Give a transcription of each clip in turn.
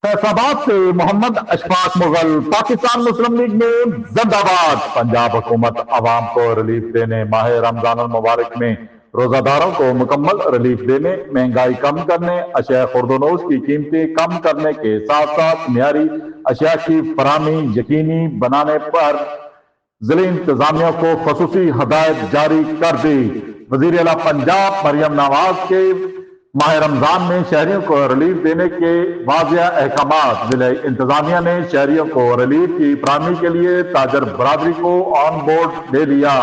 फैसलाबाद से मोहम्मद अशफाक मुगल। पाकिस्तान मुस्लिम लीग में जिंदाबाद। पंजाब हुकूमत अवाम को रिलीफ देने, माह रमजान मुबारक में रोजादारों को मुकम्मल रिलीफ देने, महंगाई कम करने, अशिया खुर्दनोश की कीमतें कम करने के साथ साथ मियारी अशिया की फराहमी यकीनी बनाने पर जिले इंतजामिया को खसूसी हदायत जारी कर दी। वजीर आला पंजाब मरियम नवाज के माह रमजान में शहरियों को रिलीफ देने के वाज़िया अहकामात। जिले इंतजामिया ने शहरियों को रिलीफ की फराहमी के लिए ताजर बरादरी को ऑन बोर्ड ले लिया।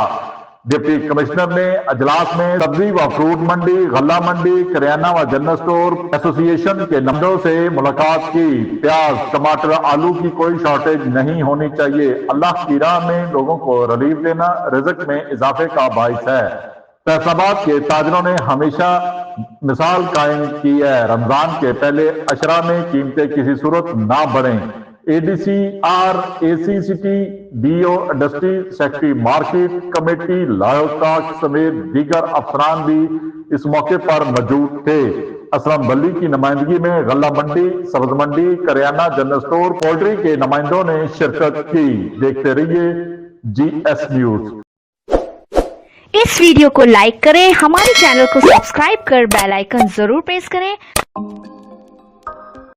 डिप्टी कमिश्नर ने अजलास में सब्जी व फ्रूट मंडी, गल्ला मंडी, करियाना व जनरल स्टोर एसोसिएशन के नुमाइंदों से मुलाकात की। प्याज, टमाटर, आलू की कोई शॉर्टेज नहीं होनी चाहिए। अल्लाह की राह में लोगों को रिलीफ देना रिज़्क में इजाफे का बाइस है। फैसलाबाद के ताजरों ने हमेशा मिसाल कायम की है। रमजान के पहले अशरा में कीमतें किसी सूरत ना बढ़ें। ADC R, AC city, DO industry, secretary market committee, लायोकाक समेत दीगर अफसरान भी इस मौके पर मौजूद थे। असलम बल्ली की नुमाइंदगी में गल्ला मंडी, सब्ज मंडी, करियाना, जनरल स्टोर, पोल्ट्री के नुमाइंदों ने शिरकत की। देखते रहिए GS न्यूज। इस वीडियो को लाइक करें, हमारे चैनल को सब्सक्राइब कर बेल आइकन जरूर प्रेस करें।